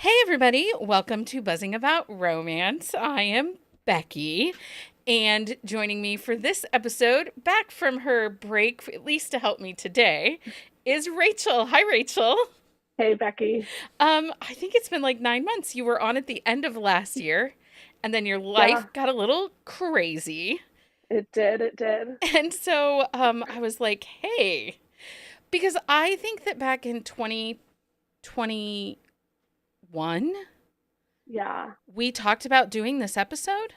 Hey, everybody. Welcome to Buzzing About Romance. I am Becky, and joining me for this episode, back from her break, at least to help me today, is Rachel. Hi, Rachel. Hey, Becky. I think it's been like 9 months. You were on at the end of last year, and then your life Yeah, got a little crazy. it did. It did. And so I was like, hey, because I think that back in 2021, Yeah, we talked about doing this episode.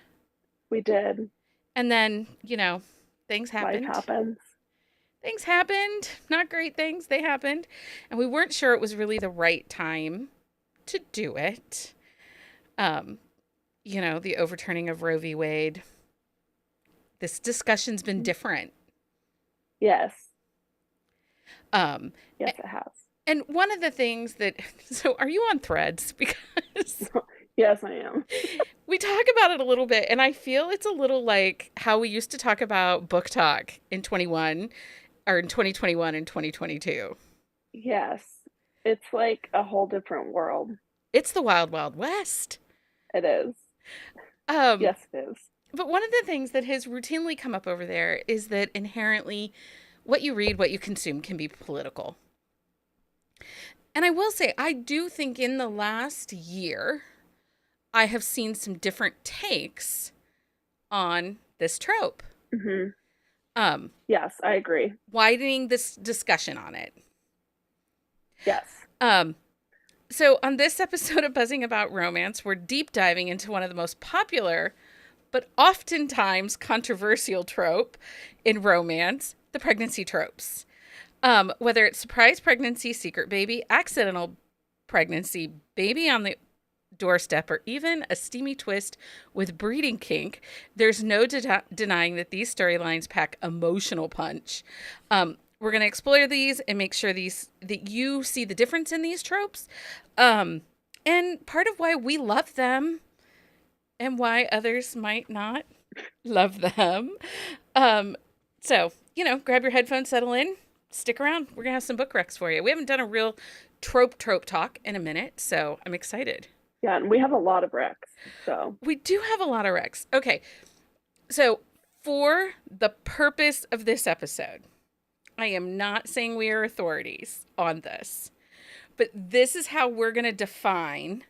we did. And then, things Life happened. happens. Things happened. Not great things. They happened. And we weren't sure it was really the right time to do it. Um, the overturning of Roe v. Wade. This discussion's been different. Yes. Um, Yes, it has. and one of the things that, so are you on Threads? Because Yes, I am. we talk about it a little bit, and I feel it's a little like how we used to talk about book talk in 21 or in 2021 and 2022. Yes. It's like a whole different world. It's the wild, wild west. It is. Um, Yes, it is. but one of the things that has routinely come up over there is that inherently what you read, what you consume can be political. And I will say, I do think in the last year, I have seen some different takes on this trope, Hmm. um, Yes, I agree. widening this discussion on it. Yes. Um, so, on this episode of Buzzing About Romance, we're deep diving into one of the most popular but oftentimes controversial trope in romance, the pregnancy tropes. Whether it's surprise pregnancy, secret baby, accidental pregnancy, baby on the doorstep, or even a steamy twist with breeding kink, there's no denying that these storylines pack emotional punch. We're going to explore these and make sure that you see the difference in these tropes, and part of why we love them and why others might not love them. Um, so, grab your headphones, settle in, stick around. We're going to have some book recs for you. We haven't done a real trope talk in a minute, so I'm excited. Yeah, and we have a lot of Rex. So, We do have a lot of recs. Okay, so for the purpose of this episode, I am not saying we are authorities on this, but this is how we're going to define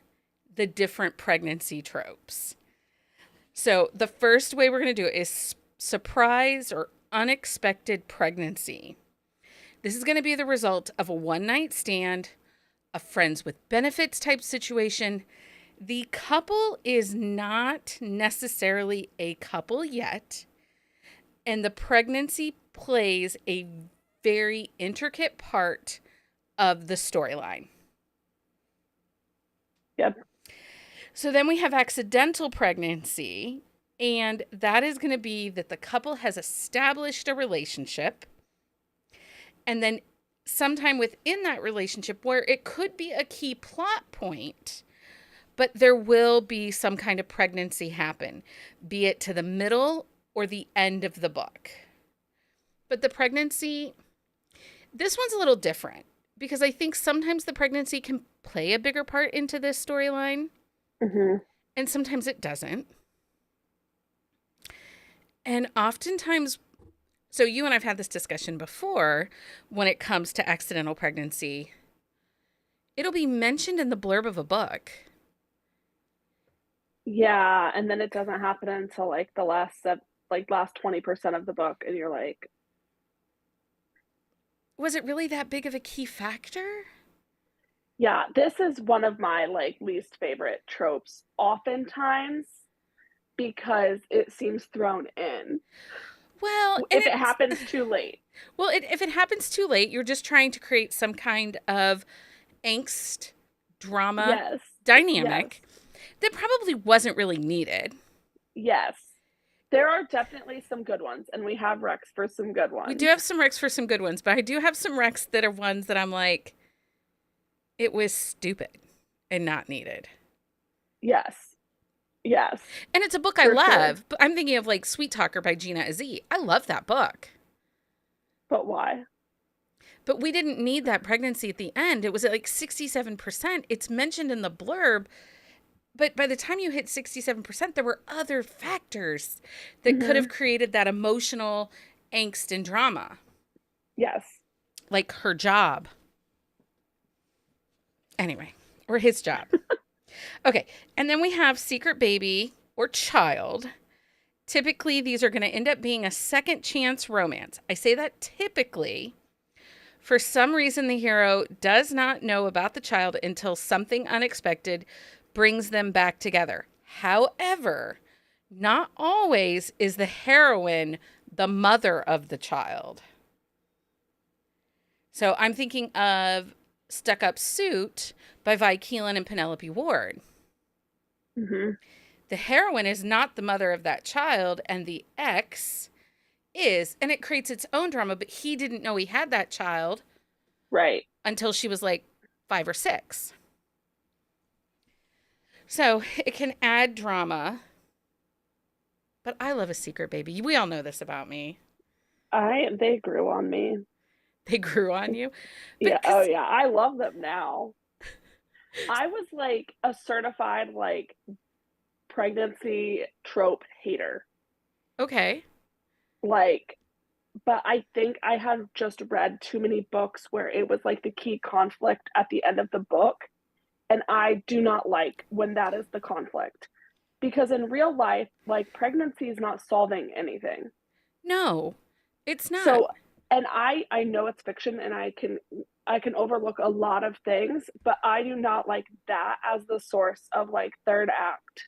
the different pregnancy tropes. So the first way we're going to do it is surprise or unexpected pregnancy. This is going to be the result of a one night stand, a friends with benefits type situation. The couple is not necessarily a couple yet, and the pregnancy plays a very intricate part of the storyline. yep. So then we have accidental pregnancy, and that is going to be that the couple has established a relationship, and then sometime within that relationship where it could be a key plot point, but there will be some kind of pregnancy happen, be it to the middle or the end of the book. But the pregnancy, this one's a little different because I think sometimes the pregnancy can play a bigger part into this storyline, Hmm. and sometimes it doesn't. And oftentimes, so you and I've had this discussion before, when it comes to accidental pregnancy, it'll be mentioned in the blurb of a book. Yeah, and then it doesn't happen until like the last 20% of the book, and you're like, Was it really that big of a key factor? yeah, this is one of my like least favorite tropes oftentimes because it seems thrown in Well, and if it it's happens too late. if it happens too late, you're just trying to create some kind of angst, drama, Yes. Yes. dynamic that probably wasn't really needed. Yes. There are definitely some good ones, and we have Rex for some good We do ones. have some recs for some good ones, but I do have some recs that are ones that I'm like, it was stupid and not needed. Yes. Yes. And it's a book I For sure. love, but I'm thinking of like Sweet Talker by Gina Azzi. I love that book But why? But we didn't need that pregnancy at the end. It was at like 67%. It's mentioned in the blurb, but by the time you hit 67%, there were other factors that could Mhm. have created that emotional angst and drama, Yes. like her job. Anyway, or his job. Okay. And then we have secret baby or child. Typically, these are going to end up being a second chance romance. I say that typically. For some reason, the hero does not know about the child until something unexpected brings them back together. However, not always is the heroine the mother of the child. So I'm thinking of Stuck Up Suit by Vi Keelan and Penelope Ward. Mhm. The heroine is not the mother of that child, and the ex is, and it creates its own drama, but he didn't know he had that child Right. until she was like 5 or 6. So it can add drama, but I love a secret baby. We all know this about me. They grew on me. They grew on you. Yeah. But Oh because, yeah. I love them now. I was like a certified like pregnancy trope hater. okay. Like, but I think I had just read too many books where it was like the key conflict at the end of the book. And I do not like when that is the conflict. Because in real life, like pregnancy is not solving anything. No, it's not. So, and I know it's fiction and I can overlook a lot of things, but I do not like that as the source of like third act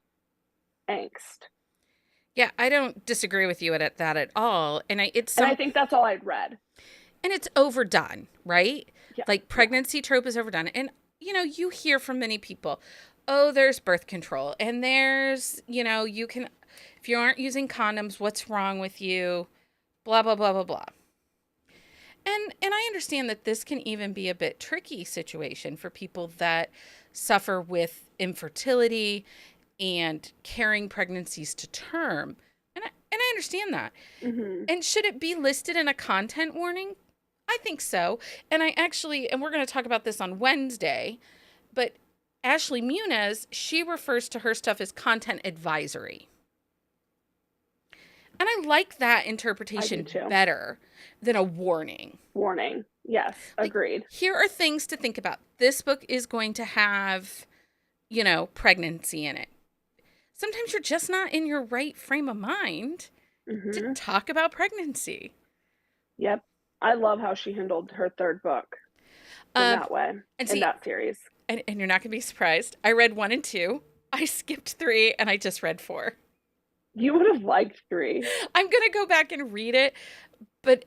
angst. Yeah, I don't disagree with you at that at all. And And I think that's all I'd read. it's overdone, right? Yeah. Like Yeah. pregnancy trope is overdone. And you hear from many people, "Oh, there's birth control and there's, you can if you aren't using condoms, what's wrong with you?" blah blah blah blah blah. And I understand that this can even be a bit tricky situation for people that suffer with infertility and carrying pregnancies to term. And I understand that. Hmm. And should it be listed in a content warning? I think so. And we're going to talk about this on Wednesday, but Ashley Muniz, she refers to her stuff as content advisory. And I like that I do interpretation too. better than a warning. Warning. Yes, Like, agreed. here are things to think about. This book is going to have, pregnancy in it. Sometimes you're just not in your right frame of mind to Hmm. talk about pregnancy. Yep. I love how she handled her third book in Um, that way, and in see, that series. and you're not going to be surprised. I read 1 and 2. I skipped 3 and I just read 4. You would have liked three. I'm going to go back and read it, but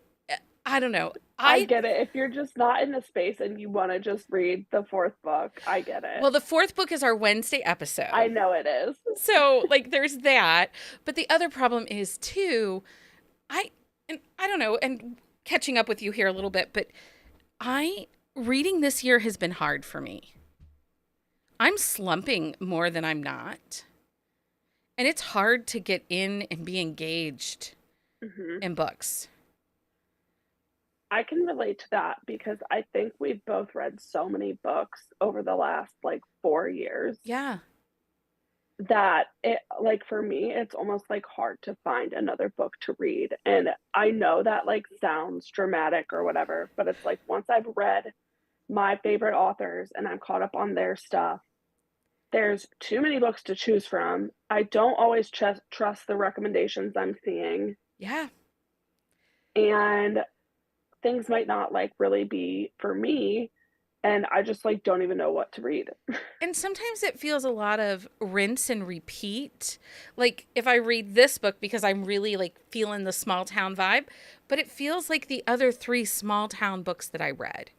I don't know. I get it. If you're just not in the space and you want to just read the fourth book, I get it. Well, the 4th book is our Wednesday I episode. know it is. So, like, there's that. But the other problem is, too, I don't know, and catching up with you here a little bit, but reading this year has been hard for me. I'm slumping more than I'm not. And it's hard to get in and be engaged Hmm. in books. I can relate to that because I think we've both read so many books over the last like 4 years Yeah. that it, like, for me, it's almost like hard to find another book to read. And I know that like sounds dramatic or whatever, but it's like once I've read my favorite authors and I'm caught up on their stuff, there's too many books to choose from. I don't always trust the recommendations I'm seeing, Yeah. and things might not like really be for me, and I just like don't even know what to read. And sometimes it feels a lot of rinse and repeat. Like if I read this book because I'm really like feeling the small town vibe, but it feels like the other 3 small town books that I read.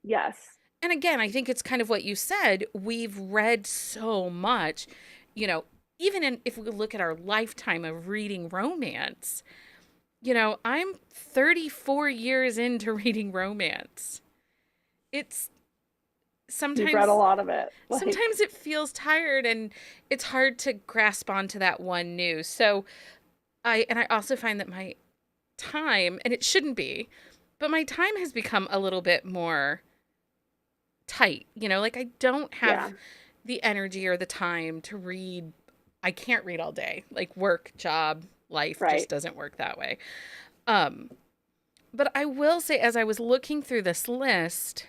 Yes. And again, I think it's kind of what you said. We've read so much, even if we look at our lifetime of reading romance, I'm 34 years into reading romance. It's You've read a sometimes lot of it. Like, sometimes it feels tired and it's hard to grasp onto that one news. So I also find that my time, and it shouldn't be, but my time has become a little bit more tight. Like I don't Yeah. have the energy or the time to read. I can't read all day. Like work, job, life just Right. doesn't work that way. Um, but I will say, as I was looking through this list,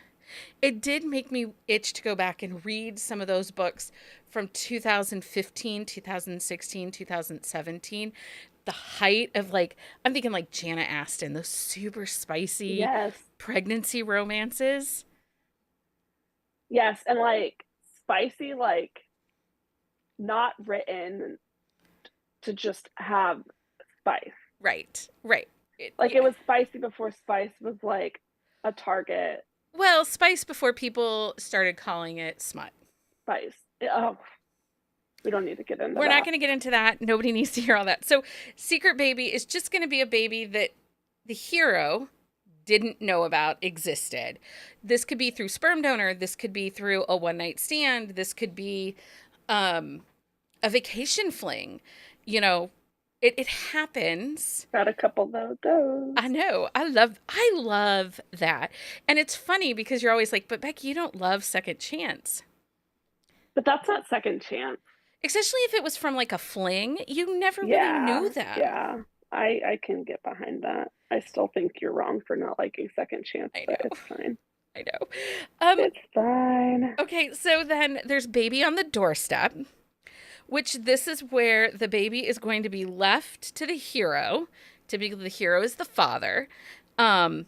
it did make me itch to go back and read some of those books from 2015, 2016, 2017. The height of like, I'm thinking like Jana Aston, those super spicy Yes. pregnancy romances. Yes. And like spicy, like not written to just have spice. Right, right. Like it was spicy before spice was like a Target Well, spice before people started calling it smut. spice. Oh, we don't need to get into We're not that. going to get into that. Nobody needs to hear all that. So, Secret Baby is just going to be a baby that the hero didn't know about existed. This could be through sperm donor. This could be through a one night stand. This could be um, a vacation fling. You know, it happens. Got a couple of those. I know. I love that. And it's funny because you're always like, but Becky, you don't love second chance. But that's not second chance. Especially if it was from like a fling. You never really Yeah. knew them. Yeah. I can get behind that. I still think you're wrong for not liking second chance, I but know. it's fine. I know. It's fine. Okay, so then there's Baby on the Doorstep, which this is where the baby is going to be left to the hero. Typically, the hero is the father. Um,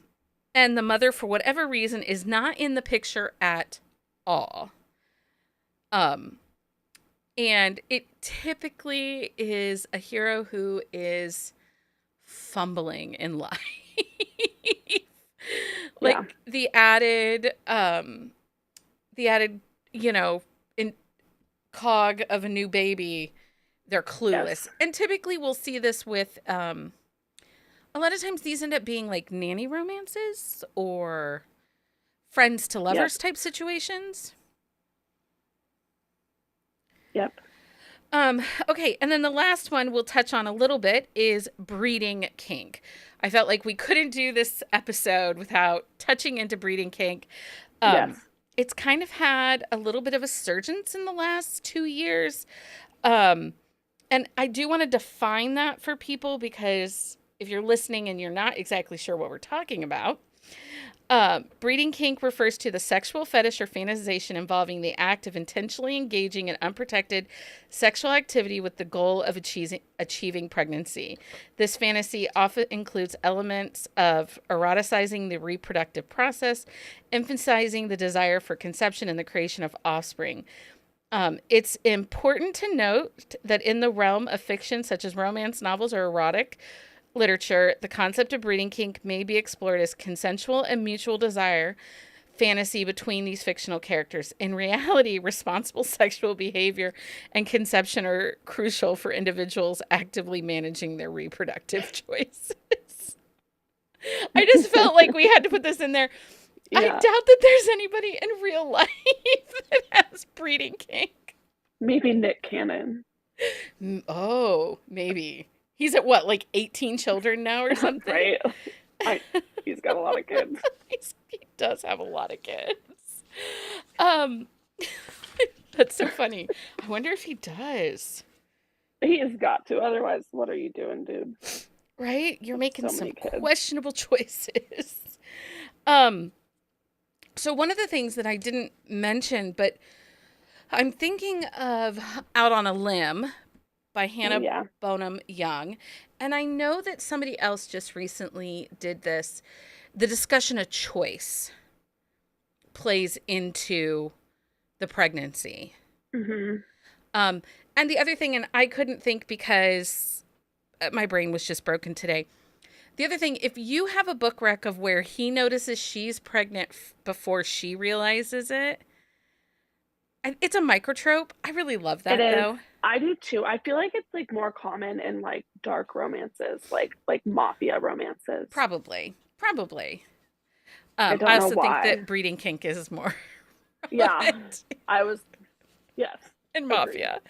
and the mother, for whatever reason, is not in the picture at all. Um, and it typically is a hero who is fumbling in life. Yeah. Like the added, in cog of a new baby, they're clueless. Yes. And typically we'll see this with a lot of times these end up being like nanny romances or friends to Yep. lovers type situations. Yep. Okay, and then the last one we'll touch on a little bit is breeding kink. I felt like we couldn't do this episode without touching into breeding kink. Yes. It's kind of had a little bit of a surgence in the last 2 years. And I do want to define that for people because if you're listening and you're not exactly sure what we're talking about, breeding kink refers to the sexual fetish or fantasization involving the act of intentionally engaging in unprotected sexual activity with the goal of achieving pregnancy. This fantasy often includes elements of eroticizing the reproductive process, emphasizing the desire for conception and the creation of offspring. It's important to note that in the realm of fiction, such as romance novels or erotic literature, the concept of breeding kink may be explored as consensual and mutual desire fantasy between these fictional characters. In reality, responsible sexual behavior and conception are crucial for individuals actively managing their reproductive choices. I just felt like we had to put this in there. Yeah. I doubt that there's anybody in real life that has breeding kink. Maybe Nick Cannon. Oh, maybe. He's at what, like 18 children now or something? Right. He's got a lot of kids. He does have a lot of kids. That's so funny. I wonder if he does. He has got to. Otherwise, what are you doing, dude? Right? You're making So some many kids. questionable choices. So one of the things that I didn't mention, but I'm thinking of Out on a Limb by Hannah Yeah. Bonham Young. And I know that somebody else just recently did this. The discussion of choice plays into the pregnancy. Mm-hmm. And the other thing, and I couldn't think because my brain was just broken today. The other thing, if you have a book rec of where he notices she's pregnant before she realizes it, it's a microtrope. I really love that, though. I do too. I feel like it's like more common in like dark romances, like mafia romances. Probably. I don't I also know why. think that breeding kink is more. Yeah. Yes. and Agreed. mafia.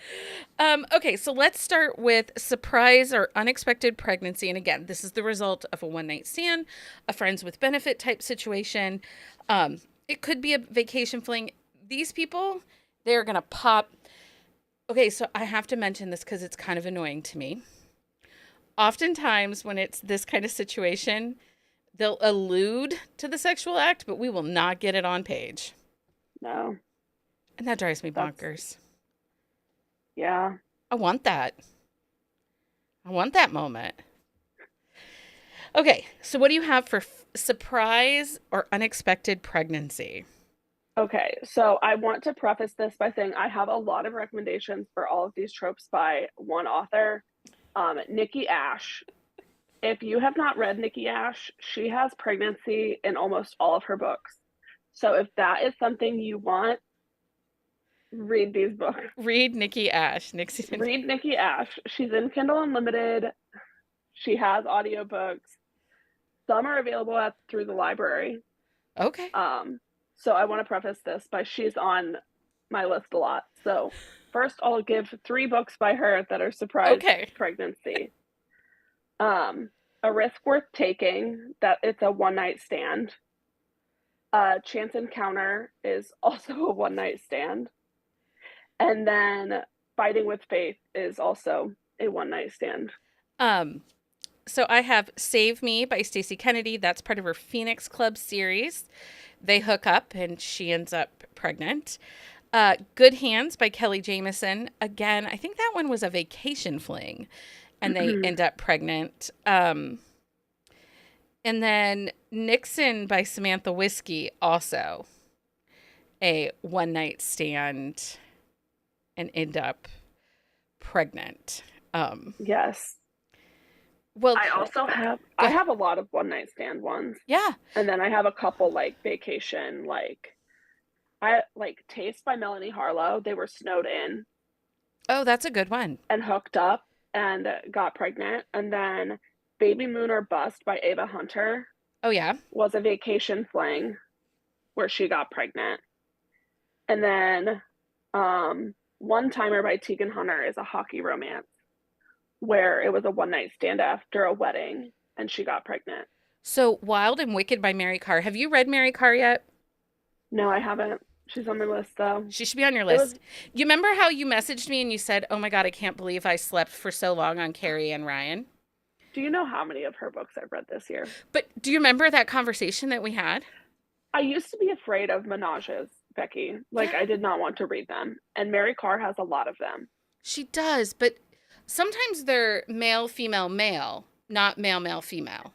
Okay, so let's start with surprise or unexpected pregnancy. And again, this is the result of a one night stand, a friends with benefit type situation. It could be a vacation fling. These people, they're going to pop. Okay, so I have to mention this because it's kind of annoying to me. Oftentimes, when it's this kind of situation, they'll allude to the sexual act, but we will not get it on page. No, And that drives me that's, bonkers. yeah. I want that. I want that moment. Okay, so what do you have for surprise or unexpected pregnancy? Okay, so I want to preface this by saying I have a lot of recommendations for all of these tropes by one author, Nikki Ash. If you have not read Nikki Ash, she has pregnancy in almost all of her books. So if that is something you want, read these books. Read Nikki Ash. Nixie. Read Nikki Ash. She's in Kindle Unlimited. She has audiobooks. Some are available through the library. Okay. So I want to preface this by she's on my list a lot. So first I'll give 3 books by her that are surprise Okay. pregnancy. A Risk Worth Taking, that it's a one night stand. Chance Encounter is also a one night stand. And then Fighting with Faith is also a one night stand. Um, so I have Save Me by Stacey Kennedy. That's part of her Phoenix Club series. They hook up and she ends up pregnant. Good Hands by Kelly Jamison. Again, I think that one was a vacation fling and they end up pregnant. And then Nixon by Samantha Whiskey, also a one night stand and end up pregnant. Yes. Well, I have a lot of one night stand ones. yeah. And then I have a couple like vacation, like I like Taste by Melanie Harlow. They were snowed in Oh, that's a good one. and hooked up and got pregnant. And then Baby Moon or Bust by Ava Hunter Oh, yeah. was a vacation fling where she got pregnant. And then One Timer by Tegan Hunter is a hockey romance where it was a one night stand after a wedding and she got pregnant. So, Wild and Wicked by Mary Carr. Have you read Mary Carr yet? No, I haven't. She's on my list though. She should be on your It was, list. You remember how you messaged me and you said, "Oh my God, I can't believe I slept for so long on Carrie and Ryan"? do you know how many of her books I've read this year? But do you remember that conversation that we had? I used to be afraid of menages, Becky. Like, Yeah, I did not want to read them. And Mary Carr has a lot of them. she does. But sometimes they're male, female, male, not male, male, female.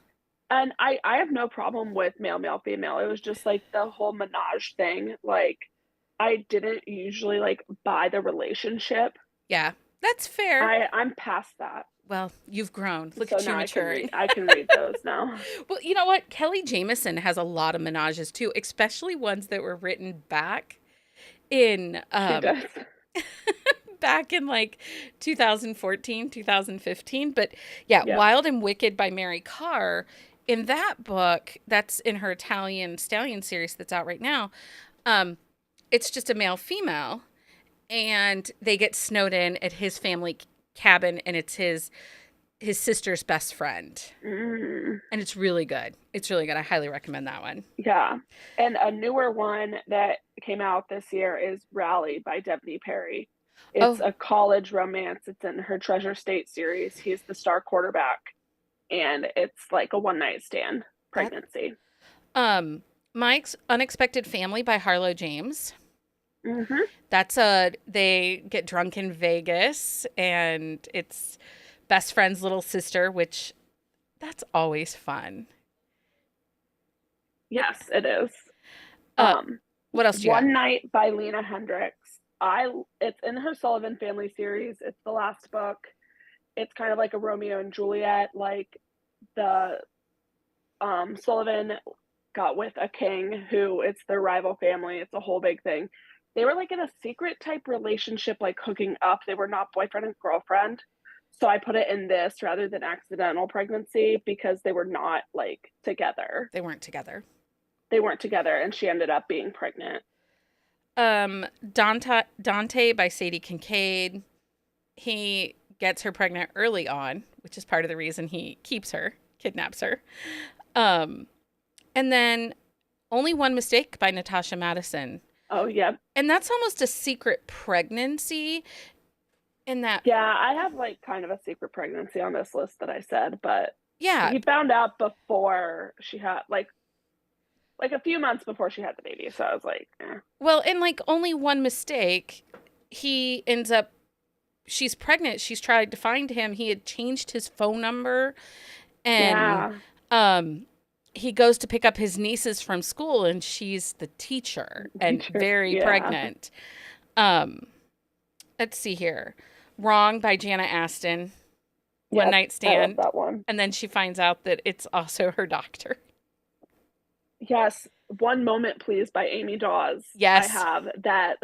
And I have no problem with male, male, female. It was just like the whole menage thing. Like, I didn't usually like buy the relationship. Yeah, that's fair. I'm past that. Well, you've grown. Look So at you now maturing. I can read those now. Well, you know what? Kelly Jamison has a lot of menages too, especially ones that were written back in She does. back in like 2014, 2015. But yeah, Yep. Wild and Wicked by Mary Carr. In that book, that's in her Italian Stallion series that's out right now. It's just a male female, and they get snowed in at his family cabin, and it's his sister's best friend. Mm, And it's really good. It's really good. I highly recommend that one. yeah. And a newer one that came out this year is Rally by Debney Perry. It's Oh, a college romance. It's in her Treasure State series. He's the star quarterback, and it's like a one night stand that pregnancy. Mike's Unexpected Family by Harlow James. Hmm. That's they get drunk in Vegas and it's best friend's little sister, which that's always fun. Yes, it is. Uh, Um, what else do you got? One Night by Lena Hendricks. It's in her Sullivan family series. It's the last book. It's kind of like a Romeo and Juliet. Like the Sullivan got with a king who it's their rival family. It's a whole big thing. They were like in a secret type relationship, like hooking up. They were not boyfriend and girlfriend. So I put it in this rather than accidental pregnancy because they were not like together. They weren't together. They weren't together and she ended up being pregnant. Dante by Sadie Kincaid. He gets her pregnant early on, which is part of the reason he keeps her, kidnaps her. Um, and then Only One Mistake by Natasha Madison. Oh, yeah. And that's almost a secret pregnancy in that, Yeah, I have like kind of a secret pregnancy on this list that I said, but yeah. he found out before she had like a few months before she had the baby. So I was like, eh. Well, in like Only One Mistake, he ends up, she's pregnant. She's tried to find him. He had changed his phone number and Yeah, um he goes to pick up his nieces from school and she's the teacher and teacher. very Yeah. pregnant. Um let's see here. Wrong by Jana Aston. One Yep, Night I love Stand. that one. And then she finds out that it's also her doctor. Yes, One Moment Please by Amy Dawes. I Yes, have that.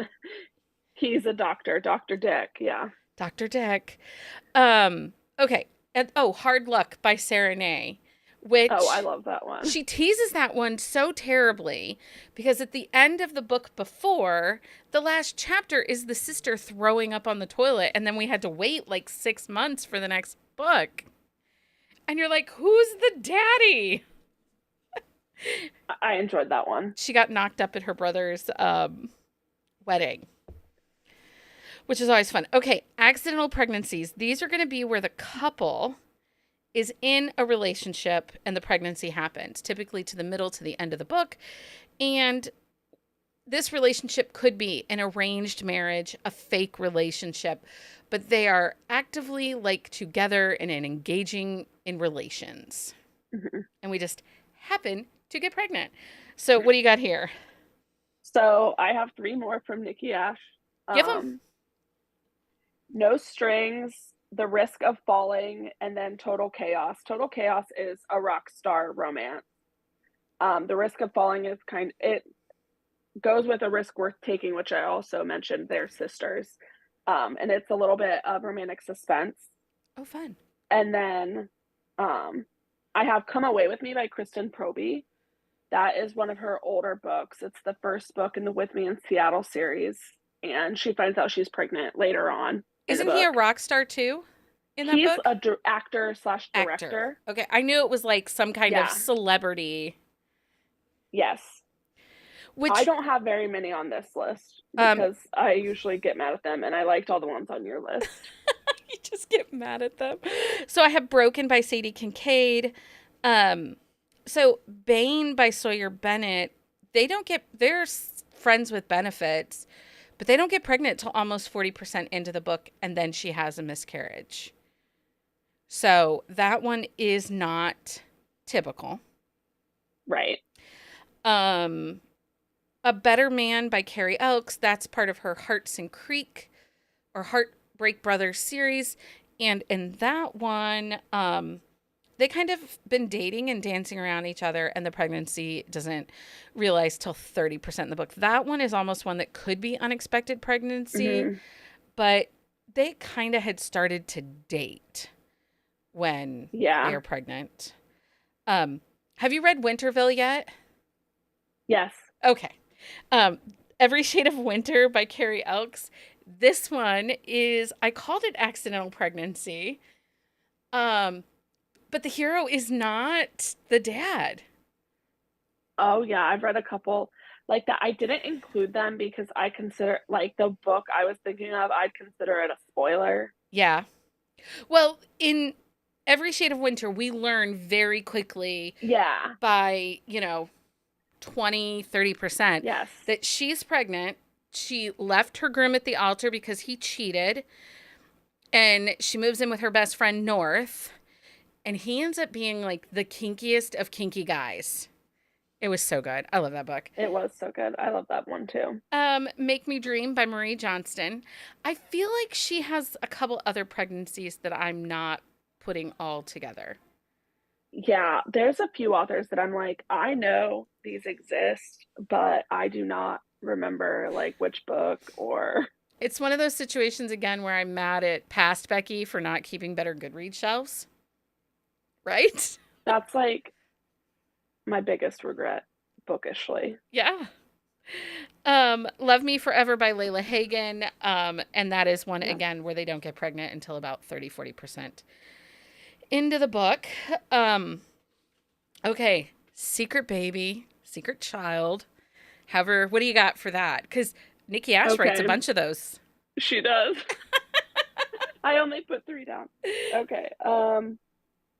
He's a doctor, Dr. Dick. Yeah. Dr. Dick. Okay. And Hard Luck by Sarah Nay, Oh, I which love that one. she teases that one so terribly because at the end of the book before, the last chapter is the sister throwing up on the toilet, and then we had to wait like 6 months for the next book. And you're like, who's the daddy? I enjoyed that one. She got knocked up at her brother's wedding, which is always fun. Okay, accidental pregnancies. These are going to be where the couple is in a relationship and the pregnancy happens, typically to the middle to the end of the book. And this relationship could be an arranged marriage, a fake relationship, but they are actively like together and engaging in relations. Mhm. And we just happen to get pregnant. So what do you got here? So I have three more from Nikki Ash. Give them. No Strings, The Risk of Falling, and then Total Chaos. Total Chaos is a rock star romance. The Risk of Falling is it goes with A Risk Worth Taking, which I also mentioned. They're sisters. And it's a little bit of romantic suspense. Oh, fun. And then I have Come Away With Me by Kristen Proby. That is one of her older books. It's the first book in the With Me in Seattle series. And she finds out she's pregnant later on in the Isn't he a book. rock star too in that He's book? a actor slash Actor. director. Okay, I knew it was like some kind of Yeah. celebrity. Yes. I Which don't have very many on this list um because I usually get mad at them, and I liked all the ones on your list. you just get mad at them. So I have Broken by Sadie Kincaid. So Bane by Sawyer Bennett. They're friends with benefits, but they don't get pregnant till almost 40% into the book, and then she has a miscarriage. So that one is not typical. Right. A Better Man by Carrie Elks. That's part of her Hearts and Creek or Heartbreak Brothers series. And in that one, they kind of been dating and dancing around each other, and the pregnancy doesn't realize till 30% in the book. That one is almost one that could be unexpected pregnancy, but they kind of had started to date when Yeah. they're pregnant. Have you read Winterville yet? Yes. Okay. Every Shade of Winter by Carrie Elks. This one is, I called it accidental pregnancy. But the hero is not the dad. Oh, yeah. I've read a couple like that. I didn't include them because I consider like the book I was thinking of, I'd consider it a spoiler. Yeah. Well, in Every Shade of Winter, we learn very quickly Yeah. by, 30% Yes. that she's pregnant. She left her groom at the altar because he cheated. And she moves in with her best friend, North. And he ends up being like the kinkiest of kinky guys. It was so good. I love that book. It was so good. I love that one too. Make Me Dream by Marie Johnston. I feel like she has a couple other pregnancies that I'm not putting all together. Yeah, there's a few authors that I'm like, I know these exist, but I do not remember like which book or It's one of those situations again where I'm mad at past Becky for not keeping better Goodreads shelves. Right? that's like my biggest regret bookishly. Yeah. Love Me Forever by Layla Hagen. And that is one, Yeah. again, where they don't get pregnant until about 30-40% into the book. Um, okay. Secret Baby, Secret Child. However, what do you got for that? Because Nikki Ash writes a Okay, bunch of those. she does. I only put 3 down. Okay,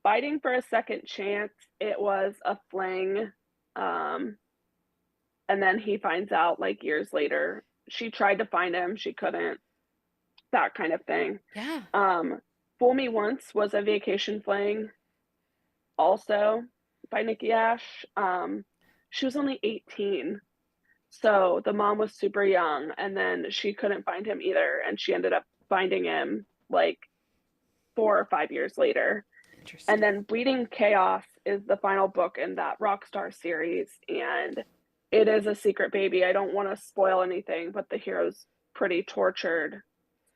Fighting for a Second Chance, it was a fling, um, and then he finds out, like, years later. She tried to find him, she couldn't, that kind of thing. Yeah. Um, Fool Me Once was a vacation fling, also by Nikki Ash. She was only 18, so the mom was super young, and then she couldn't find him either, and she ended up finding him, like, 4 or 5 years later. And Interesting. then Bleeding Chaos is the final book in that Rockstar series, and it is a secret baby. I don't want to spoil anything, but the hero's pretty tortured,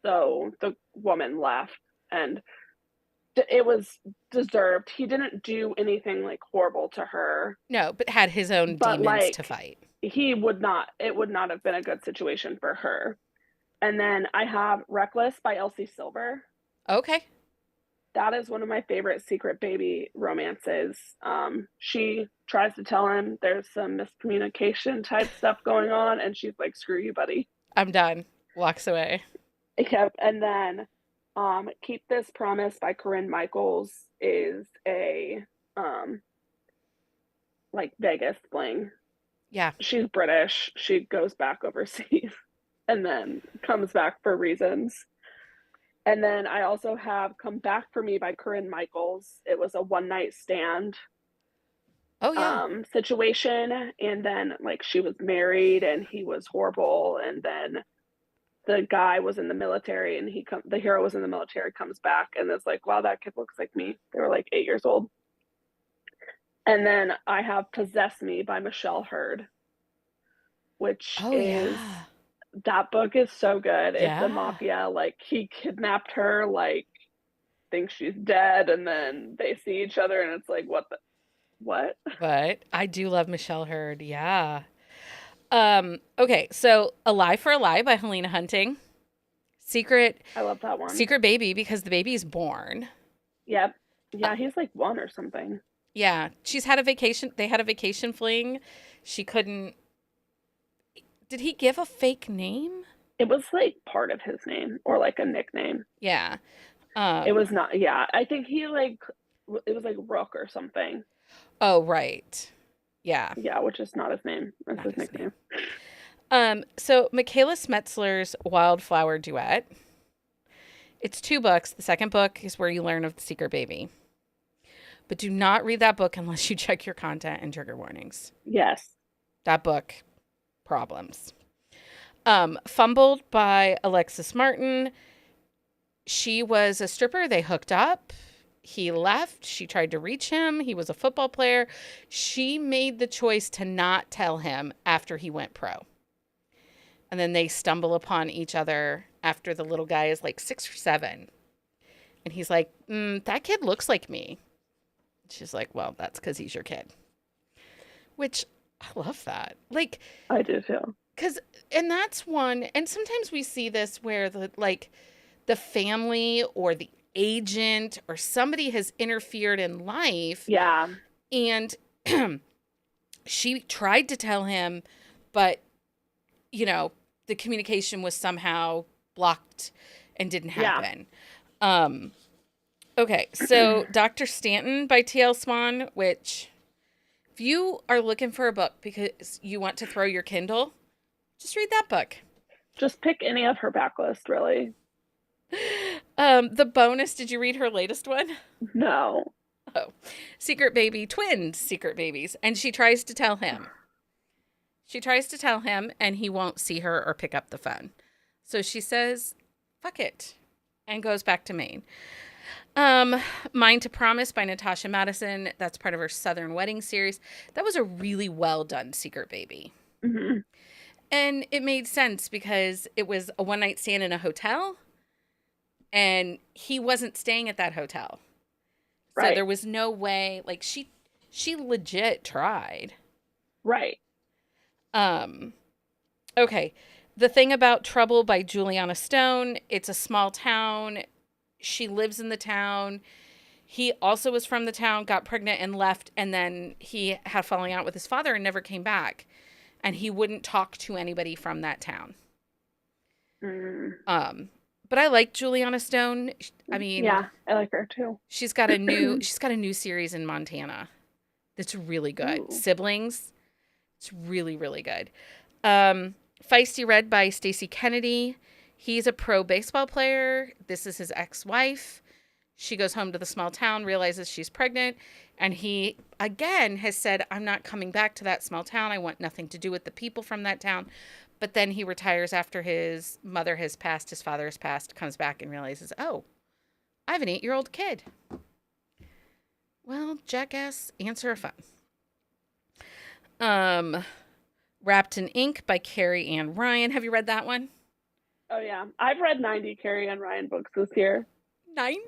so the woman left, and it was deserved. He didn't do anything like horrible to her, No, but had his own but demons to like fight. he would not, it would not have been a good situation for her. And then I have Reckless by Elsie Silver. Okay. That is one of my favorite secret baby romances. She tries to tell him there's some miscommunication type stuff going on, and she's like, "Screw you, buddy." I'm done. Walks away. Yep. And then, "Keep This Promise" by Corinne Michaels is a um, like Vegas fling. Yeah. She's British. She goes back overseas and then comes back for reasons. And then I also have Come Back for Me by Corinne Michaels. It was a one night stand Oh, yeah. situation, and then like she was married and he was horrible, and then the guy was in the military, and the hero was in the military, comes back and is like, wow, that kid looks like me. They were like 8 years old. And then I have Possess Me by Michelle Hurd, which Oh, is, yeah. that book is so good. It's a Yeah. mafia, like he kidnapped her, like thinks she's dead, and then they see each other and it's like, what? But I do love Michelle Hurd. Yeah. Okay, so A Lie for a Lie by Helena Hunting. Secret I love that one. Secret Baby because the baby is born. Yep. Uh, Yeah, he's like 1 or something. yeah, she's had a vacation. They had a vacation fling. She couldn't. Did he give a fake name? It was like part of his name or like a nickname. Yeah. It Um. was not, yeah. I think he like, it was like Rook or something. Oh, right. Yeah, Yeah, which is not his name. That's not his his name. nickname. So Michaela Smetzler's Wildflower Duet. It's 2 books. The second book is where you learn of the secret baby. But do not read that book unless you check your content and trigger warnings. Yes. That book, problems. Fumbled by Alexis Martin. She was a stripper. They hooked up. He left. She tried to reach him. He was a football player. She made the choice to not tell him after he went pro. And then they stumble upon each other after the little guy is like 6 or 7. And he's like, that kid looks like me. She's like, well, that's because he's your kid. Which I love that. Like, I do too. because, and that's one, and sometimes we see this where the family or the agent or somebody has interfered in life Yeah. and she tried to tell him, but, the communication was somehow blocked and didn't happen. Okay, so Dr. Stanton by T.L. Swan, which if you are looking for a book because you want to throw your Kindle, just read that book. Just pick any of her backlist, really. The bonus, did you read her latest one? No. Oh, Secret Baby, twins, Secret Babies. And she tries to tell him. She tries to tell him, and he won't see her or pick up the phone. So she says, fuck it, and goes back to Maine. Mine to Promise by Natasha Madison. That's part of her Southern Wedding series. That was a really well done Secret Baby. Mm-hmm. And it made sense because it was a one night stand in a hotel and he wasn't staying at that hotel. So Right. there was no way, like she legit tried. Right. Okay. The Thing About Trouble by Juliana Stone. It's a small town. She lives in the town. He also was from the town, got pregnant and left, and then he had a falling out with his father and never came back. And he wouldn't talk to anybody from that town. Mm. Um, but I like Juliana Stone. I mean, Yeah, I like her too. she's got a new series in Montana that's really good. Ooh. Siblings. It's really, really good. Um, Feisty Red by Stacey Kennedy. He's a pro baseball player. This is his ex-wife. She goes home to the small town, realizes she's pregnant, and he again has said, I'm not coming back to that small town. I want nothing to do with the people from that town. But then he retires after his mother has passed, his father has passed, comes back and realizes, oh, I have an 8-year-old kid. Well, jackass, answer a phone. Wrapped in Ink by Carrie Ann Ryan. Have you read that one? Oh yeah, I've read 90 Carrie Ann Ryan books this year. 90?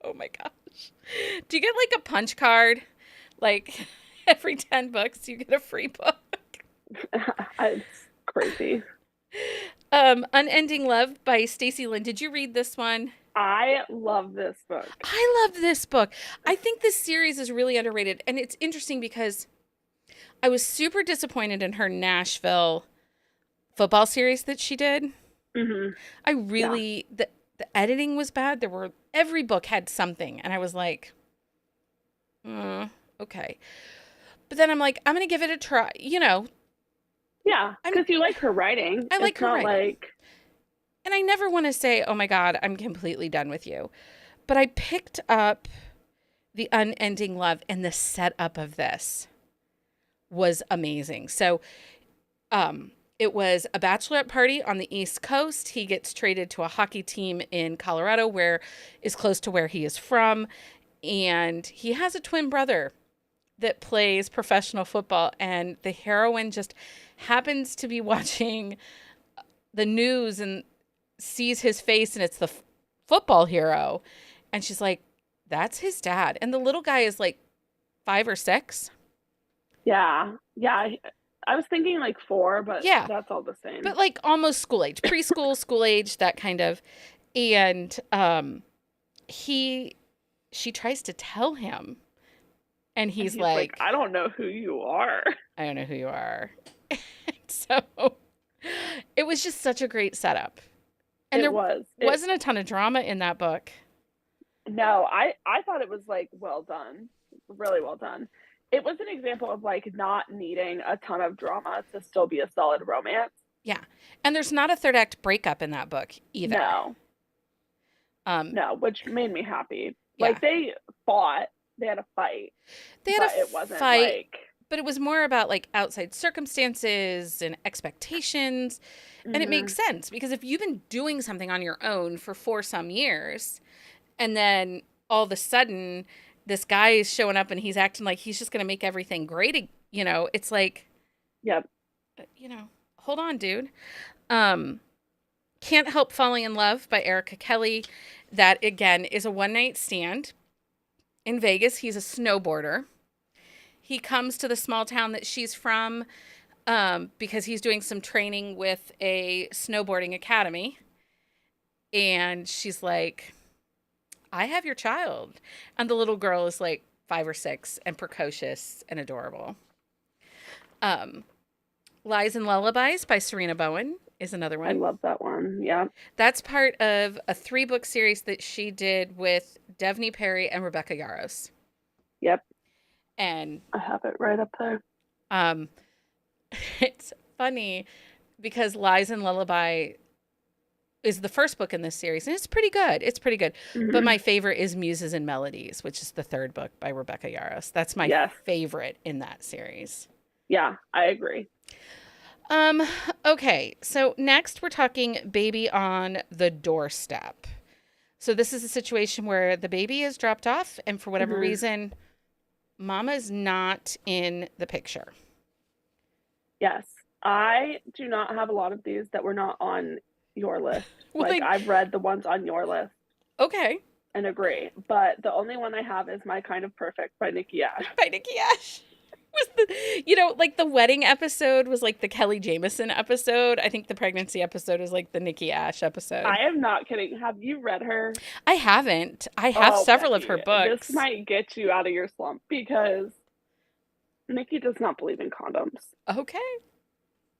Oh my gosh. Do you get like a punch card? Like every 10 books you get a free book. It's crazy. Unending Love by Stacey Lynn. Did you read this one? I love this book. I love this book. I think this series is really underrated. And it's interesting because I was super disappointed in her Nashville football series that she did. Mm-hmm. I really, the editing was bad. Every book had something. And I was like, okay. But then I'm like, I'm going to give it a try. You know. Yeah, because you like her writing. I like her writing. Like... And I never want to say, oh my God, I'm completely done with you. But I picked up The Unending Love, and the setup of this was amazing. So it was a bachelorette party on the East Coast. He gets traded to a hockey team in Colorado, where is close to where he is from. And he has a twin brother that plays professional football. And the heroine just happens to be watching the news and sees his face, and it's the football hero. And she's like, that's his dad. And the little guy is like 5 or 6. Yeah. I was thinking like 4, but yeah, that's all the same. But like almost school age, preschool, school age, that kind of. And she tries to tell him, and he's like, I don't know who you are. I don't know who you are. So it was just such a great setup. And there wasn't a ton of drama in that book. No, I thought it was like well done, really well done. It was an example of like not needing a ton of drama to still be a solid romance. Yeah. And there's not a third act breakup in that book either. No. No, which made me happy. Yeah. Like they fought, they had a fight. It wasn't like... But it was more about like outside circumstances and expectations. And it makes sense, because if you've been doing something on your own for some years, and then all of a sudden this guy is showing up and he's acting like he's just going to make everything great, you know, it's like, yep. You know, hold on, dude. Can't Help Falling in Love by Erica Kelly. That, again, is a one-night stand in Vegas. He's a snowboarder. He comes to the small town that she's from because he's doing some training with a snowboarding academy. And she's like, I have your child. And the little girl is like 5 or 6 and precocious and adorable. Lies and Lullabies by Serena Bowen is another one. I love that one. Yeah. That's part of a 3-book series that she did with Devney Perry and Rebecca Yarros. Yep. And I have it right up there. It's funny because Lies and Lullaby is the first book in this series, and it's pretty good. Mm-hmm. But my favorite is Muses and Melodies, which is the 3rd book by Rebecca Yarros. That's my favorite in that series. Yeah, I agree. Okay, so next we're talking Baby on the Doorstep. So this is a situation where the baby is dropped off, and for whatever reason, Mama's not in the picture. Yes. I do not have a lot of these that were not on your list. Well, I've read the ones on your list. Okay. And agree. But the only one I have is My Kind of Perfect by Nikki Ash. By Nikki Ash. Was like the wedding episode was like the Kelly Jameson episode. I think the pregnancy episode is like the Nikki Ash episode. I am not kidding. Have you read her? I haven't. I have Oh, several of her Becky, this books. might get you out of your slump because Nikki does not believe in condoms. Okay.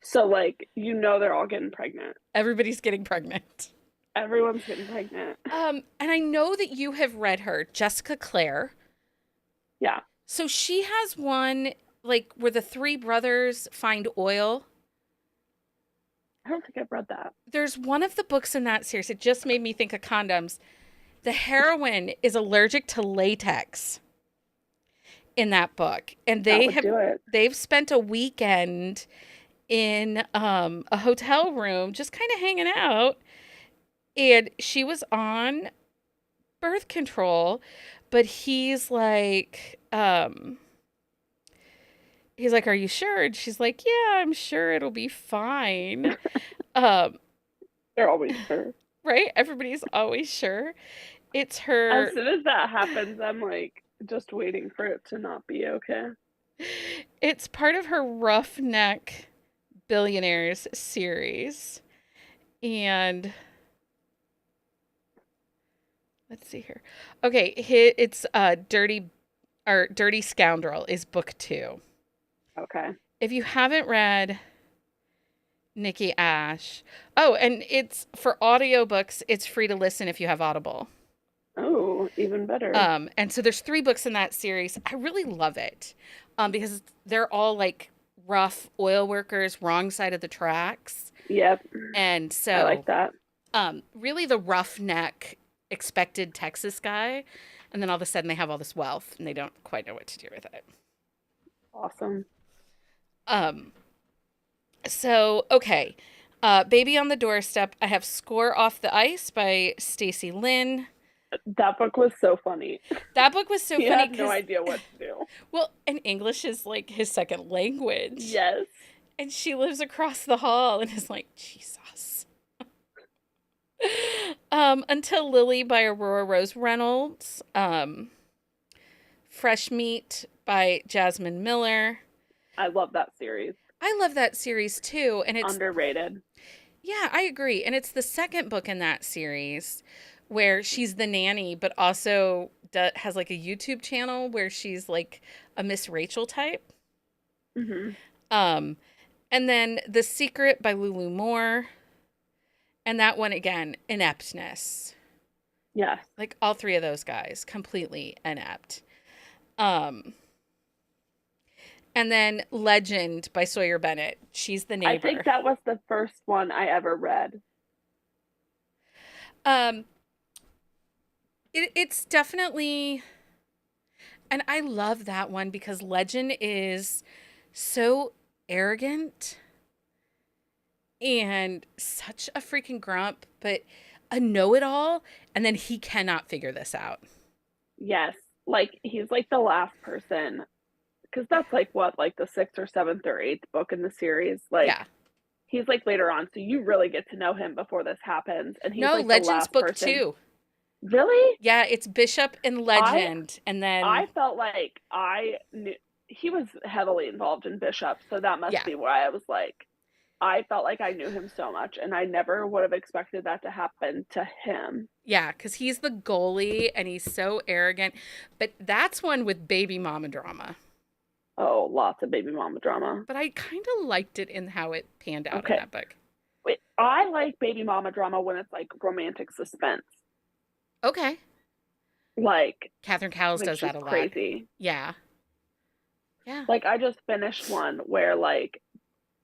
So, like, they're all getting pregnant. Everybody's getting pregnant. Everyone's getting pregnant. And I know that you have read her, Jessica Clare. Yeah. So she has one like where the three brothers find oil. I don't think I've read that. There's one of the books in that series. It just made me think of condoms. The heroine is allergic to latex in that book, and they've spent a weekend in a hotel room just kind of hanging out, and she was on birth control, but he's like are you sure? And she's like, yeah, I'm sure it'll be fine. um They're always sure. right, everybody's always sure. It's her. As soon as that happens, I'm like just waiting for it to not be okay. It's part of her Roughneck Billionaires series. And let's see here. Okay, it's Dirty Scoundrel is book 2. Okay. If you haven't read Nikki Ash, oh, and it's for audiobooks, it's free to listen if you have Audible. Oh, even better. And so there's 3 books in that series. I really love it. Because they're all like rough oil workers, wrong side of the tracks. Yep. And so I like that. Really the roughneck expected Texas guy, and then all of a sudden they have all this wealth and they don't quite know what to do with it. Awesome. So okay. Baby on the Doorstep. I have Score Off the Ice by Stacey Lynn. That book was so funny. That book was so he funny. Had no idea what to do. Well, and English is like his second language. Yes. And she lives across the hall and is like, Jesus. Until Lily by Aurora Rose Reynolds. Fresh Meat by Jasmine Miller. I love that series. I love that series too. And it's underrated. Yeah, I agree. And it's the second book in that series where she's the nanny, but also has like a YouTube channel where she's like a Miss Rachel type. Mm-hmm. And then The Secret by Lulu Moore. And that one again, ineptness. Yes. Like all 3 of those guys, completely inept. And then Legend by Sawyer Bennett. She's the neighbor. I think that was the first one I ever read. It's definitely, and I love that one because Legend is so arrogant and such a freaking grump, but a know-it-all, and then he cannot figure this out. Yes, like he's like the last person, because that's like what, like the 6th or 7th or 8th book in the series. Like, yeah. He's like later on, so you really get to know him before this happens. And he's like Legend's the last book person. 2. Really? Yeah, it's Bishop and Legend, and then I felt like I knew he was heavily involved in Bishop, so that must be why I was like, I felt like I knew him so much, and I never would have expected that to happen to him. Yeah, because he's the goalie, and he's so arrogant. But that's one with baby mama drama. Oh, lots of baby mama drama. But I kind of liked it in how it panned out in that book. Wait, I like baby mama drama when it's like romantic suspense. Okay. Like Catherine Cowles does that a lot. Crazy. Yeah. Yeah. Like I just finished one where like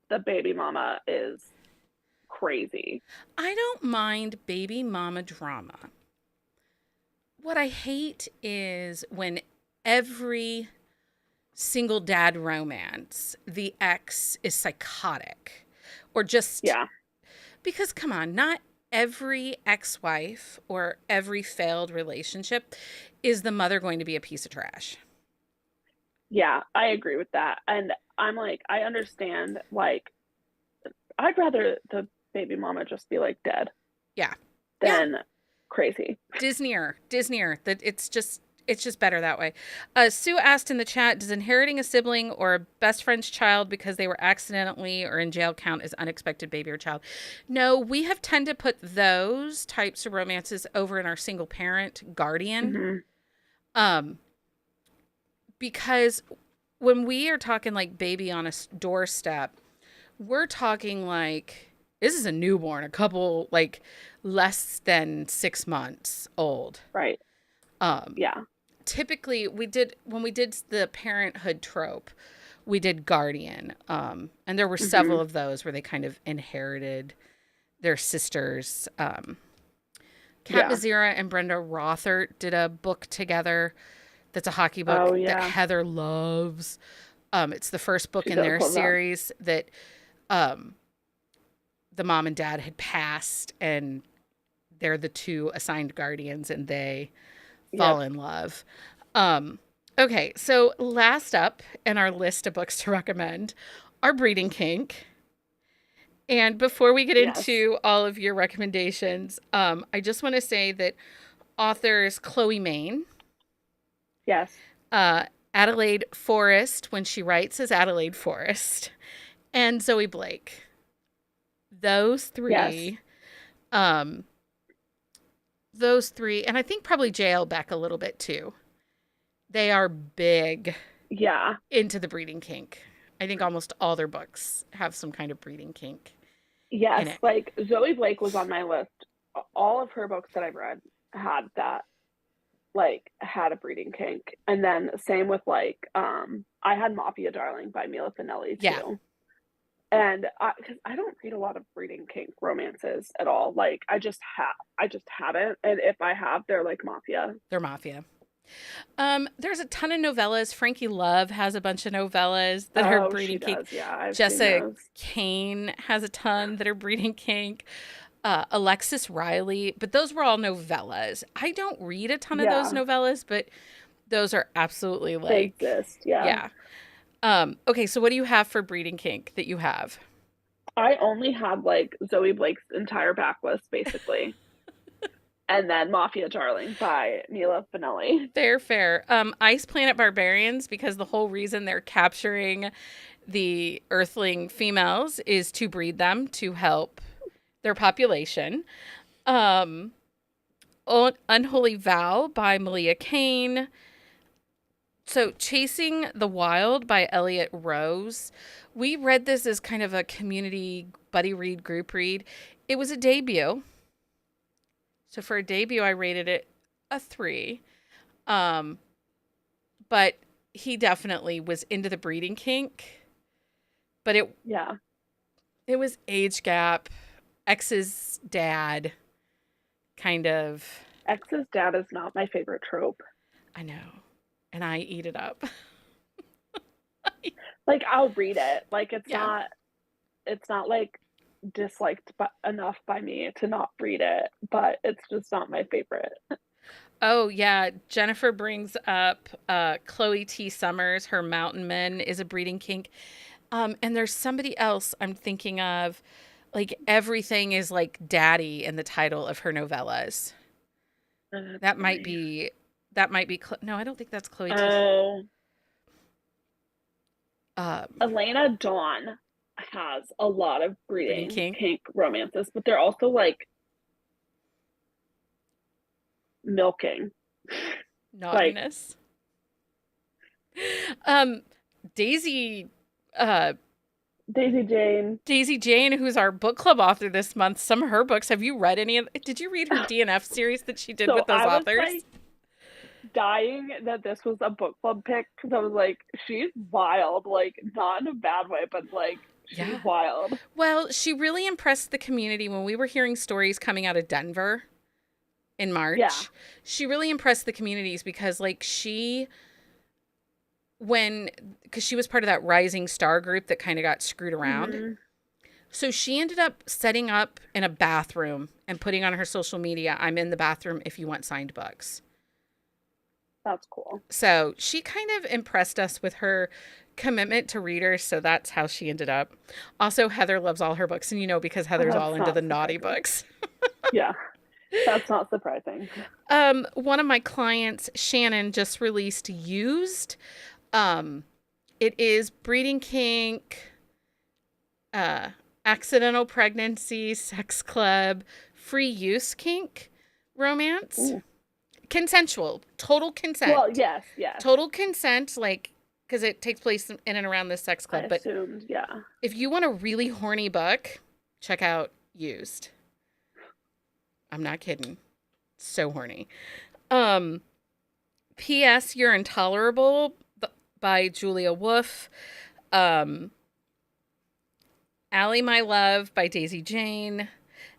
the baby mama is crazy. I don't mind baby mama drama. What I hate is when every single dad romance, the ex is psychotic or just because come on, not every ex-wife or every failed relationship is the mother going to be a piece of trash. Yeah, I agree with that. And I'm like, I understand, like, I'd rather the baby mama just be like dead. Yeah. Than crazy. Disneyer. That it's just It's just better that way. Sue asked in the chat, does inheriting a sibling or a best friend's child because they were accidentally or in jail count as unexpected baby or child? No, we have tended to put those types of romances over in our single parent guardian. Mm-hmm. Because when we are talking like baby on a doorstep, we're talking like this is a newborn, a couple like less than 6 months old. Right. Yeah. Typically when we did the parenthood trope, we did guardian. And there were several of those where they kind of inherited their sisters. Kat Mazira and Brenda Rothert did a book together that's a hockey book that Heather loves. It's the first book in their series that the mom and dad had passed, and they're the two assigned guardians, and they fall in love. Okay, so last up in our list of books to recommend are Breeding Kink. And before we get into all of your recommendations, I just want to say that authors Chloe Main, Adelaide Forrest, when she writes as Adelaide Forrest, and Zoe Blake. Those three, and I think probably J.L. Beck a little bit too. They are big into the breeding kink. I think almost all their books have some kind of breeding kink. Yes, like Zoe Blake was on my list. All of her books that I've read had that, like, had a breeding kink. And then same with like, I had Mafia Darling by Mila Finelli too. Yeah. And because I don't read a lot of breeding kink romances at all. Like I just haven't. And if I have, they're like Mafia. They're Mafia. There's a ton of novellas. Frankie Love has a bunch of novellas that are breeding kink. Yeah, Jessica Kane has a ton that are breeding kink. Alexis Riley, but those were all novellas. I don't read a ton of those novellas, but those are absolutely like they exist. Yeah. Okay, so what do you have for breeding kink that you have? I only had like Zoe Blake's entire backlist basically. And then Mafia Darling by Mila Finelli. Fair. Ice Planet Barbarians, because the whole reason they're capturing the Earthling females is to breed them to help their population. Unholy Vow by Malia Kane. So Chasing the Wild by Elliot Rose. We read this as kind of a community buddy read, group read. It was a debut. So for a debut, I rated it a 3. But he definitely was into the breeding kink. But it was age gap, ex's dad, kind of. Ex's dad is not my favorite trope. I know. And I eat it up. Like I'll read it. Like it's not like disliked enough by me to not read it, but it's just not my favorite. Oh yeah, Jennifer brings up Chloe T. Summers. Her Mountain Men is a breeding kink, and there's somebody else I'm thinking of. Like everything is like daddy in the title of her novellas. That might be no, I don't think that's Chloe T. Elena Dawn has a lot of breeding kink romances, but they're also like milking naughtiness. Daisy Jane, who's our book club author this month, some of her books, have you read any of? Did you read her DNF series that she did with those authors? Like, dying that this was a book club pick because I was like, she's wild, like not in a bad way, but like she's wild. Well, she really impressed the community when we were hearing stories coming out of Denver in March. Yeah. She really impressed the communities because like because she was part of that Rising Star group that kind of got screwed around. Mm-hmm. So she ended up setting up in a bathroom and putting on her social media, I'm in the bathroom if you want signed books. That's cool. So she kind of impressed us with her commitment to readers. So that's how she ended up. Also, Heather loves all her books. And because Heather's all into the naughty books. Yeah. That's not surprising. One of my clients, Shannon, just released Used. Um, it is breeding kink, uh, accidental pregnancy, sex club, free use kink romance. Ooh. Consensual, total Well, consent. yes, yes. Total consent, like, because it takes place in and around this sex I club. But assumed, yeah. if you want a really horny book, check out Used. I'm not kidding. So horny. Um, P.S. You're Intolerable by Julia Wolf. Um, Allie, My Love by Daisy Jane.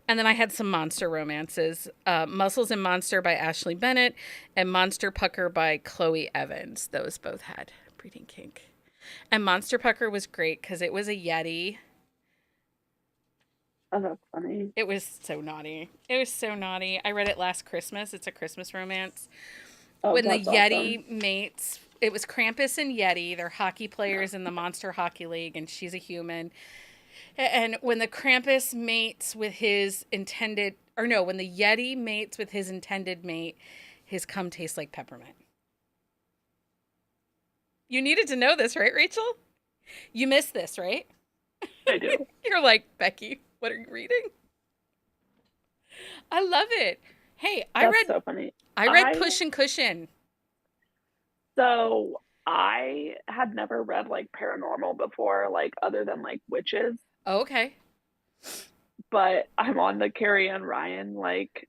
And then I had some monster romances. Muscles and Monster by Ashley Bennett and Monster Pucker by Chloe Evans. Those both had breeding kink. And Monster Pucker was great because it was a Yeti. Oh, that's funny. It was so naughty. It was so naughty. I read it last Christmas. It's a Christmas romance. Oh, When the that's awesome. Yeti mates, it was Krampus and Yeti. They're hockey players in the Monster Hockey League, and she's a human. And when the Krampus mates with his intended, or no, when the Yeti mates with his intended mate, his cum tastes like peppermint. You needed to know this, right, Rachel? You missed this, right? I do. You're like, Becky, what are you reading? I love it. Hey, That's so funny. I read I Push and Cushion. so I had never read like paranormal before, like other than like witches, Oh, okay. but I'm on the Carrie Ann Ryan like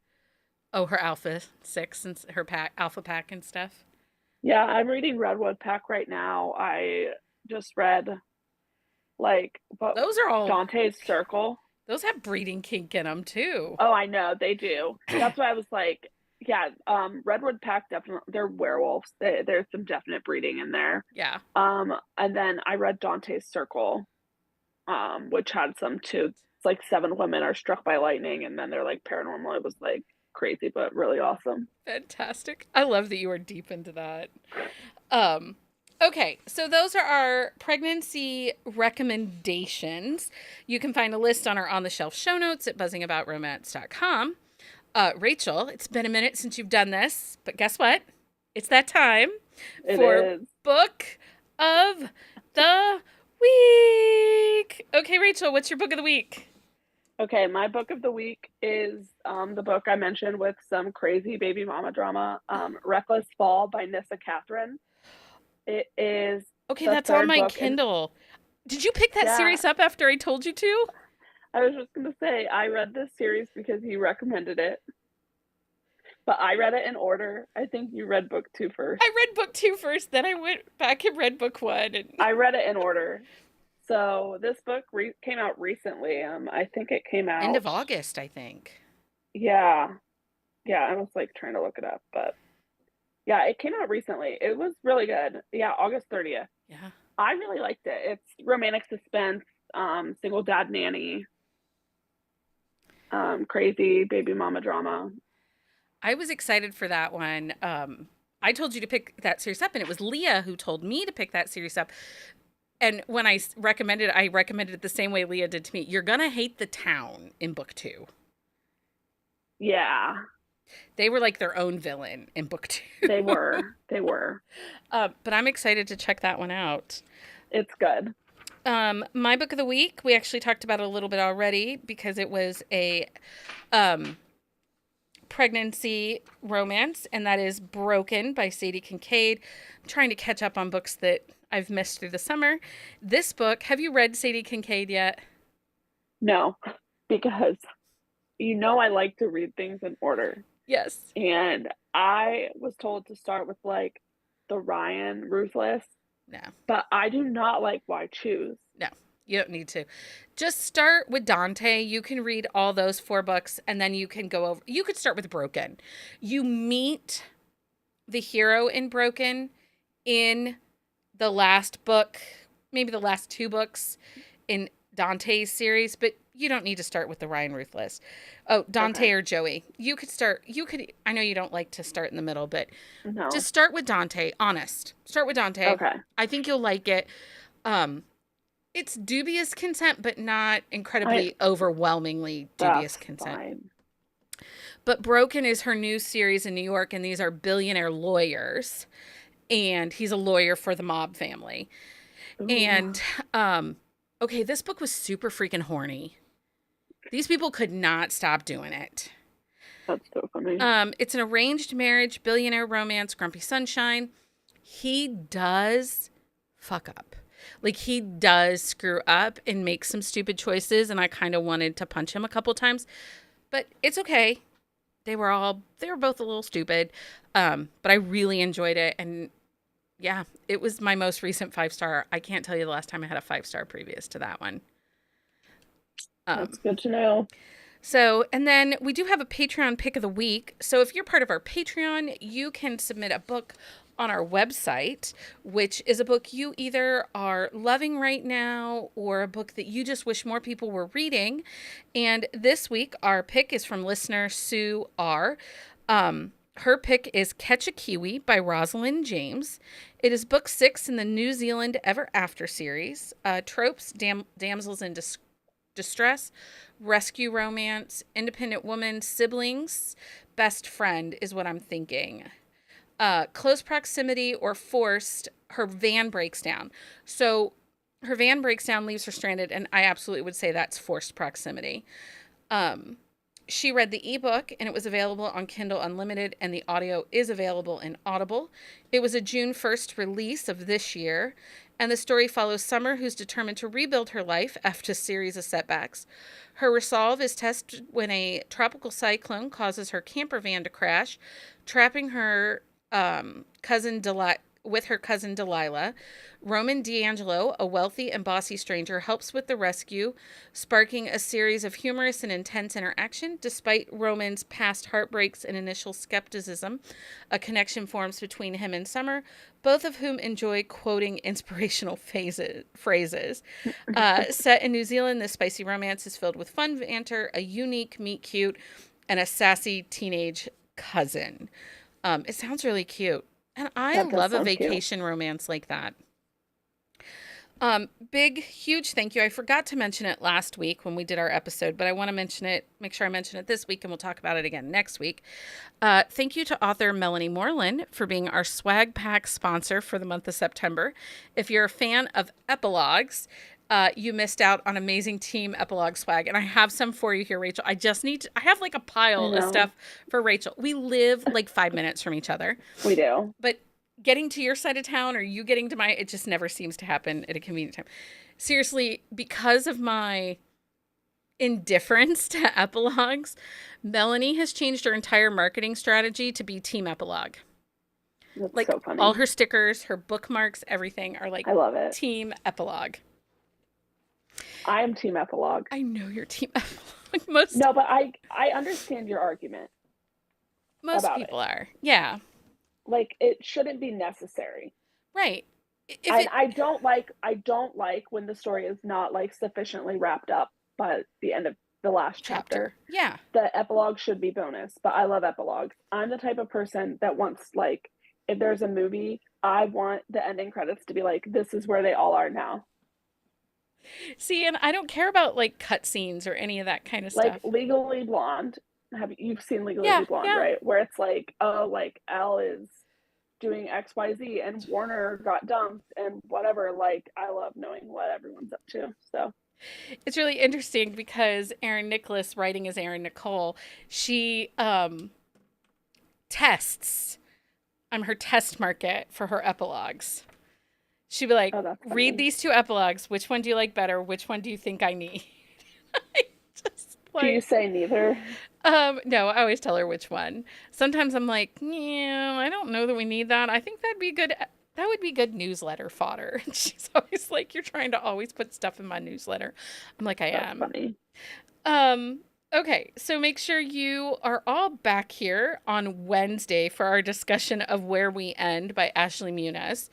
Oh, her Alpha 6 and her pack, Alpha Pack and stuff. yeah, I'm reading Redwood Pack right now. I just read like what Those are all, Dante's Circle. those have breeding kink in them too. Oh, I know, they do. That's why I was like, yeah, Redwood Pack definitely they're werewolves. There's some definite breeding in there. Yeah. And then I read Dante's Circle, which had some too. It's like seven women are struck by lightning and then they're like paranormal. It was like crazy, but really awesome. Fantastic. I love that you are deep into that. Um, okay, so those are our pregnancy recommendations. You can find a list on our on the shelf show notes at buzzingaboutromance.com. Rachel, it's been a minute since you've done this, but guess what? It's that time It for is. book of the week. Okay, Rachel, what's your book of the week? Okay, my book of the week is the book I mentioned with some crazy baby mama drama, Reckless Fall by Nissa Catherine. It is Okay, the that's on third my book in Kindle. Did you pick that yeah, series up after I told you to? I was just gonna say I read this series because you recommended it, but I read it in order. I think you read book two first. I read book two first, then I went back and read book one. And I read it in order. So this book came out recently. I think it came end of out. August, I think. Yeah, yeah. I was like trying to look it up, but yeah, it came out recently. It was really good. Yeah, August 30th. Yeah. I really liked it. It's romantic suspense, single dad nanny, crazy baby mama drama. I was excited for that one. I told you to pick that series up, and it was Leah who told me to pick that series up. And when I recommended it the same way Leah did to me. You're gonna hate the town in book two. Yeah, They were like their own villain in book two. they were. They were. But I'm excited to check that one out. It's good. My book of the week, we actually talked about it a little bit already because it was a pregnancy romance, and that is Broken by Sadie Kincaid. I'm trying to catch up on books that I've missed through the summer. This book, have you read Sadie Kincaid yet? No, because I like to read things in order. Yes. And I was told to start with like the Ryan Ruthless, No, but I do not like Why Choose. no, you don't need to. Just start with Dante. You can read all those four books, and then you can go over. You could start with Broken. You meet the hero in Broken in the last book, maybe the last two books in Dante's series, but you don't need to start with the Ryan Ruthless. Oh, Dante Okay. or Joey. I know you don't like to start in the middle, but just No. start with Dante, honest. Start with Dante. Okay. I think you'll like it. Um, it's dubious consent, but not I incredibly overwhelmingly dubious That's consent. fine. But Broken is her new series in New York, and these are billionaire lawyers. And he's a lawyer for the mob family. Ooh, And, okay, this book was super freaking horny. These people could not stop doing it. that's so funny. It's an arranged marriage, billionaire romance, grumpy sunshine. He does fuck up. Like, he does screw up and make some stupid choices, and I kind of wanted to punch him a couple times. But it's okay. They were both a little stupid. But I really enjoyed it, and yeah, it was my most recent 5-star. I can't tell you the last time I had a 5-star previous to that one. That's Um, good to know. So, and then we do have a Patreon pick of the week. So, if you're part of our Patreon, you can submit a book on our website, which is a book you either are loving right now or a book that you just wish more people were reading. And this week, our pick is from listener Sue R. Her pick is Catch a Kiwi by Rosalind James. It is book 6 in the New Zealand Ever After series. Tropes, damsels in distress, rescue romance, independent woman, siblings, best friend is what I'm thinking. Close proximity or forced, her van breaks down. So her van breaks down, leaves her stranded, and I absolutely would say that's forced proximity. Um, she read the ebook and it was available on Kindle Unlimited, and the audio is available in Audible. It was a June 1st release of this year, and the story follows Summer, who's determined to rebuild her life after a series of setbacks. Her resolve is tested when a tropical cyclone causes her camper van to crash, trapping her cousin with her cousin Delilah. Roman D'Angelo, a wealthy and bossy stranger, helps with the rescue, sparking a series of humorous and intense interaction. Despite Roman's past heartbreaks and initial skepticism, a connection forms between him and Summer, both of whom enjoy quoting inspirational phrases. Set in New Zealand, this spicy romance is filled with fun banter, a unique meet cute, and a sassy teenage cousin. It sounds really cute. And I That does love a sound cute. vacation romance like that. Big, huge thank you. I forgot to mention it last week when we did our episode, but I want to mention it, make sure I mention it this week, and we'll talk about it again next week. Thank you to author Melanie Moreland for being our swag pack sponsor for the month of September. If you're a fan of epilogues, you missed out on amazing team epilogue swag, and I have some for you here, Rachel. I have like a I pile of know. stuff for Rachel. We live like 5 minutes from each other, We do. but getting to your side of town or you getting to it just never seems to happen at a convenient time. Seriously, because of my indifference to epilogues, Melanie has changed her entire marketing strategy to be team epilogue. That's Like so all funny. her stickers, her bookmarks, everything are like I love it. team epilogue. I am team epilogue. I know you're team epilogue. Most No, but I understand your argument most about it. people are. Yeah. Like it shouldn't be necessary. Right. If And it I don't like when the story is not like sufficiently wrapped up by the end of the last chapter. chapter. Yeah. The epilogue should be bonus, but I love epilogues. I'm the type of person that wants like if there's a movie, I want the ending credits to be like this is where they all are now. See, and I don't care about like cutscenes or any of that kind of Like stuff. Legally Blonde. You've seen Legally Yeah, Blonde, yeah. right? Where it's like, oh, like Elle is doing XYZ and Warner got dumped and whatever. Like, I love knowing what everyone's up to. So, It's really interesting because Erin Nicholas, writing as Erin Nicole, she tests. I'm her test market for her epilogues. She'd be like, oh, that's read funny. these two epilogues. Which one do you like better? Which one do you think I need? I just Do you like, say neither? no, I always tell her which one. Sometimes I'm like, yeah, I don't know that we need that. I think that'd be good. That would be good newsletter fodder. And she's always like, you're trying to always put stuff in my newsletter. I'm like, I That's am. funny. Um, okay, so make sure you are all back here on Wednesday for our discussion of Where We End by Ashley Muniz.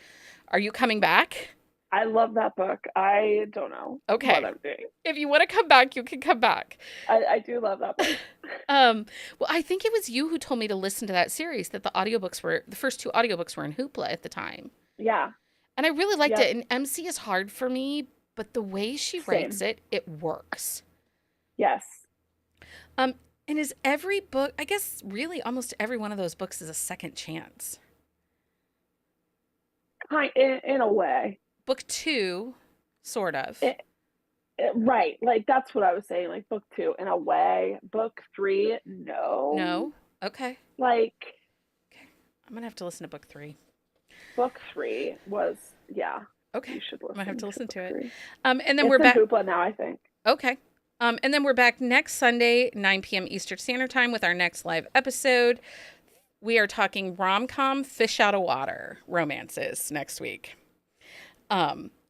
Are you coming back? I love that book. I don't know what Okay. I'm doing. If you want to come back, you can come back. I do love that book. Well, I think it was you who told me to listen to that series, that the first two audiobooks were in Hoopla at the time. Yeah. And I really liked Yep. it. And MC is hard for me, but the way she writes Same. it, it works. Yes. Um, And is every book, I guess really almost every one of those books is a second chance. In a way. Book 2, sort of. It, right. Like that's what I was saying. Like book two, in a way. Book three, no. No? Okay. Like Okay. I'm going to have to listen to book 3. book three was, yeah. Okay. You should I might have to listen listen book to it. three. And then It's we're in back. Hoopla now, I think. Okay. And then we're back next Sunday, 9 p.m. Eastern Standard Time with our next live episode. We are talking rom-com fish out of water romances next week.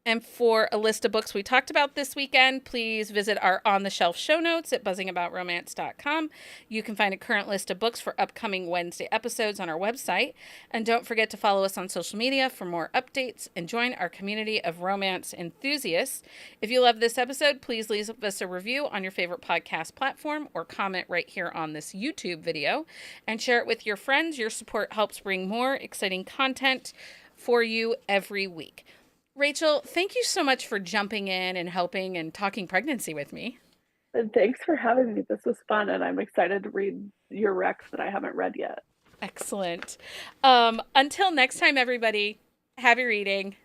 And for a list of books we talked about this weekend, please visit our On the Shelf show notes at buzzingaboutromance.com. You can find a current list of books for upcoming Wednesday episodes on our website. And don't forget to follow us on social media for more updates and join our community of romance enthusiasts. If you love this episode, please leave us a review on your favorite podcast platform or comment right here on this YouTube video and share it with your friends. Your support helps bring more exciting content for you every week. Rachel, thank you so much for jumping in and helping and talking pregnancy with me. And thanks for having me. This was fun, and I'm excited to read your recs that I haven't read yet. Excellent. Until next time, everybody, happy reading.